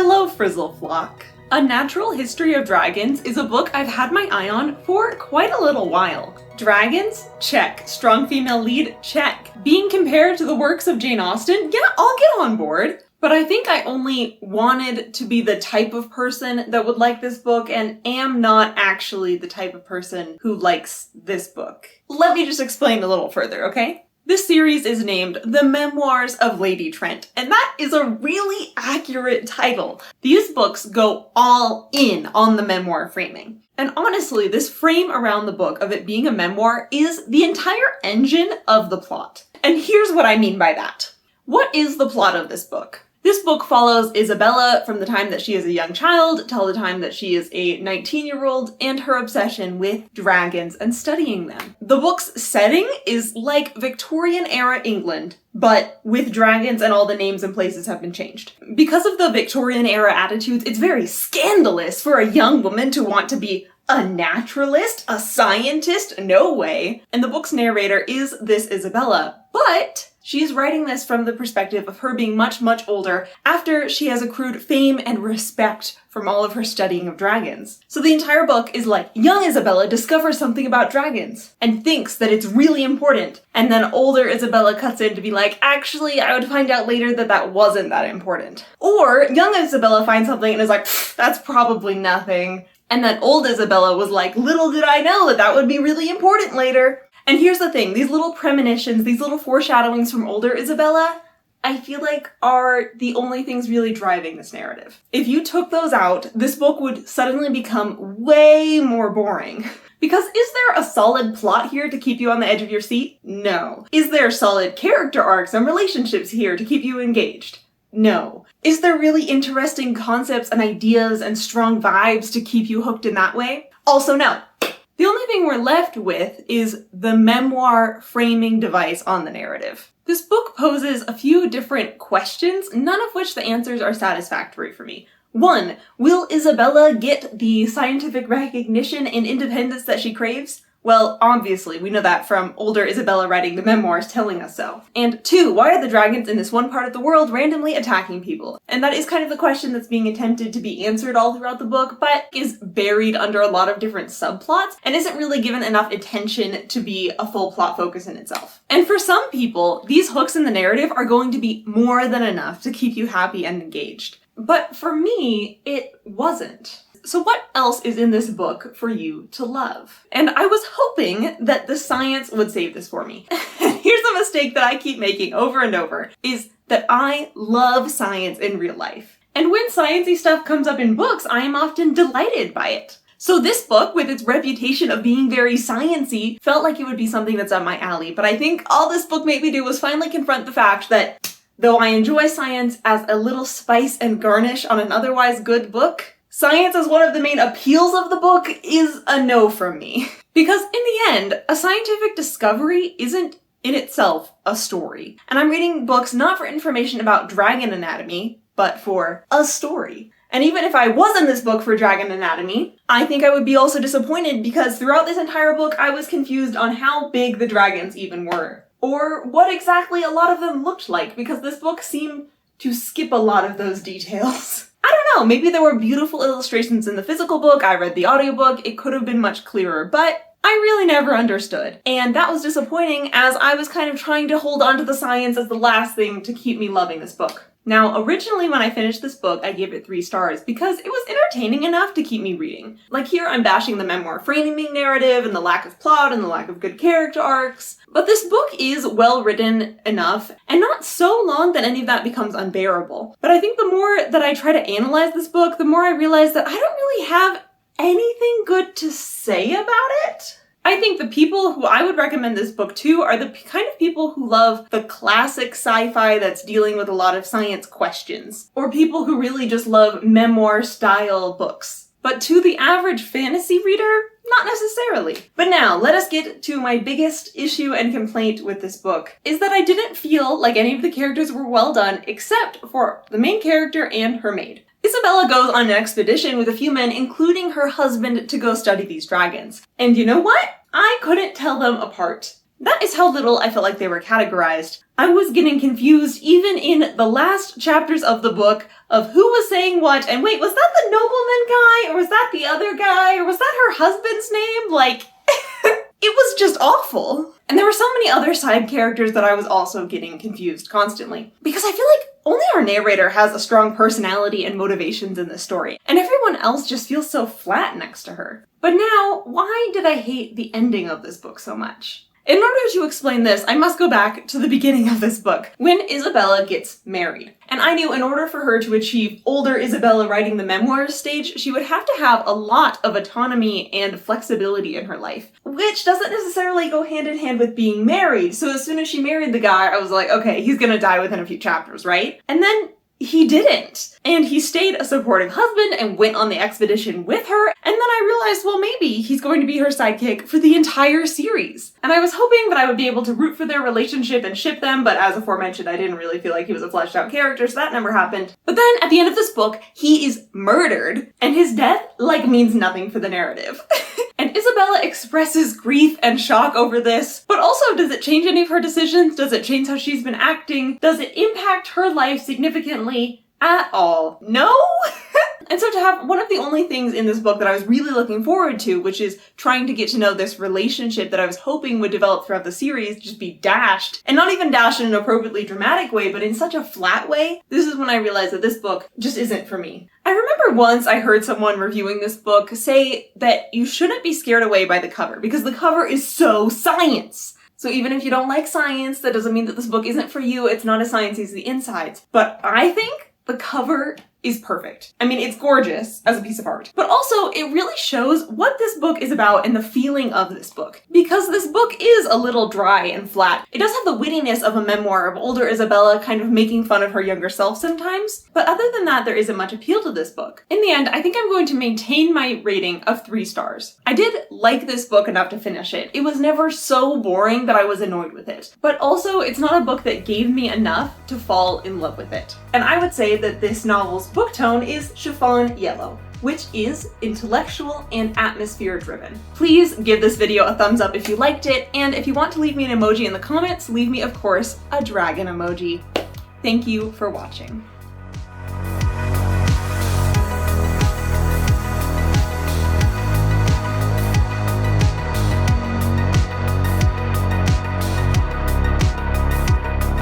Hello, Frizzle flock! A Natural History of Dragons is a book I've had my eye on for quite a little while. Dragons? Check. Strong female lead? Check. Being compared to the works of Jane Austen? Yeah, I'll get on board. But I think I only wanted to be the type of person that would like this book and am not actually the type of person who likes this book. Let me just explain a little further, okay? This series is named The Memoirs of Lady Trent, and that is a really accurate title. These books go all in on the memoir framing. And honestly, this frame around the book of it being a memoir is the entire engine of the plot. And here's what I mean by that. What is the plot of this book? This book follows Isabella from the time that she is a young child till the time that she is a 19-year-old and her obsession with dragons and studying them. The book's setting is like Victorian-era England, but with dragons and all the names and places have been changed. Because of the Victorian-era attitudes, it's very scandalous for a young woman to want to be a naturalist, a scientist, no way. And the book's narrator is this Isabella, but she's writing this from the perspective of her being much, much older after she has accrued fame and respect from all of her studying of dragons. So the entire book is like, young Isabella discovers something about dragons and thinks that it's really important. And then older Isabella cuts in to be like, actually, I would find out later that that wasn't that important. Or young Isabella finds something and is like, that's probably nothing. And then old Isabella was like, little did I know that that would be really important later. And here's the thing, these little premonitions, these little foreshadowings from older Isabella, I feel like are the only things really driving this narrative. If you took those out, this book would suddenly become way more boring. Because is there a solid plot here to keep you on the edge of your seat? No. Is there solid character arcs and relationships here to keep you engaged? No. Is there really interesting concepts and ideas and strong vibes to keep you hooked in that way? Also no. The only thing we're left with is the memoir framing device on the narrative. This book poses a few different questions, none of which the answers are satisfactory for me. 1. Will Isabella get the scientific recognition and independence that she craves? Well, obviously, we know that from older Isabella writing the memoirs telling us so. And 2, why are the dragons in this one part of the world randomly attacking people? And that is kind of the question that's being attempted to be answered all throughout the book, but is buried under a lot of different subplots and isn't really given enough attention to be a full plot focus in itself. And for some people, these hooks in the narrative are going to be more than enough to keep you happy and engaged. But for me, it wasn't. So what else is in this book for you to love? And I was hoping that the science would save this for me. Here's a mistake that I keep making over and over, is that I love science in real life. And when sciencey stuff comes up in books, I am often delighted by it. So this book, with its reputation of being very sciencey, felt like it would be something that's up my alley. But I think all this book made me do was finally confront the fact that though I enjoy science as a little spice and garnish on an otherwise good book, science as one of the main appeals of the book is a no from me. Because in the end, a scientific discovery isn't in itself a story. And I'm reading books not for information about dragon anatomy, but for a story. And even if I was in this book for dragon anatomy, I think I would be also disappointed because throughout this entire book I was confused on how big the dragons even were. Or what exactly a lot of them looked like, because this book seemed to skip a lot of those details. I don't know, maybe there were beautiful illustrations in the physical book, I read the audiobook, it could have been much clearer, but I really never understood. And that was disappointing as I was kind of trying to hold on to the science as the last thing to keep me loving this book. Now, originally when I finished this book, I gave it 3 stars because it was entertaining enough to keep me reading. Like here, I'm bashing the memoir framing narrative and the lack of plot and the lack of good character arcs. But this book is well written enough and not so long that any of that becomes unbearable. But I think the more that I try to analyze this book, the more I realize that I don't really have anything good to say about it. I think the people who I would recommend this book to are the kind of people who love the classic sci-fi that's dealing with a lot of science questions, or people who really just love memoir-style books. But to the average fantasy reader, not necessarily. But now, let us get to my biggest issue and complaint with this book, is that I didn't feel like any of the characters were well done except for the main character and her maid. Isabella goes on an expedition with a few men, including her husband, to go study these dragons. And you know what? I couldn't tell them apart. That is how little I felt like they were categorized. I was getting confused even in the last chapters of the book of who was saying what, and wait, was that the nobleman guy, or was that the other guy, or was that her husband's name? Like, it was just awful. And there were so many other side characters that I was also getting confused constantly. Because I feel like only our narrator has a strong personality and motivations in this story, and everyone else just feels so flat next to her. But now, why did I hate the ending of this book so much? In order to explain this, I must go back to the beginning of this book, when Isabella gets married. And I knew in order for her to achieve older Isabella writing the memoirs stage, she would have to have a lot of autonomy and flexibility in her life, which doesn't necessarily go hand in hand with being married. So as soon as she married the guy, I was like, okay, he's gonna die within a few chapters, right? And then he didn't. And he stayed a supportive husband and went on the expedition with her. And then I realized, well, maybe he's going to be her sidekick for the entire series. And I was hoping that I would be able to root for their relationship and ship them, but as aforementioned, I didn't really feel like he was a fleshed out character, so that never happened. But then at the end of this book, he is murdered, and his death, like, means nothing for the narrative. And Isabella expresses grief and shock over this, but also, does it change any of her decisions? Does it change how she's been acting? Does it impact her life significantly at all? No? And so to have one of the only things in this book that I was really looking forward to, which is trying to get to know this relationship that I was hoping would develop throughout the series, just be dashed, and not even dashed in an appropriately dramatic way, but in such a flat way, this is when I realized that this book just isn't for me. I remember once I heard someone reviewing this book say that you shouldn't be scared away by the cover, because the cover is so science. So even if you don't like science, that doesn't mean that this book isn't for you. It's not as sciencey as the insides. But I think the cover is perfect. I mean, it's gorgeous as a piece of art, but also it really shows what this book is about and the feeling of this book. Because this book is a little dry and flat. It does have the wittiness of a memoir of older Isabella kind of making fun of her younger self sometimes, but other than that, there isn't much appeal to this book. In the end, I think I'm going to maintain my rating of 3 stars. I did like this book enough to finish it. It was never so boring that I was annoyed with it, but also it's not a book that gave me enough to fall in love with it. And I would say that this novel's book tone is chiffon yellow, which is intellectual and atmosphere driven. Please give this video a thumbs up if you liked it, and if you want to leave me an emoji in the comments, leave me, of course, a dragon emoji. Thank you for watching.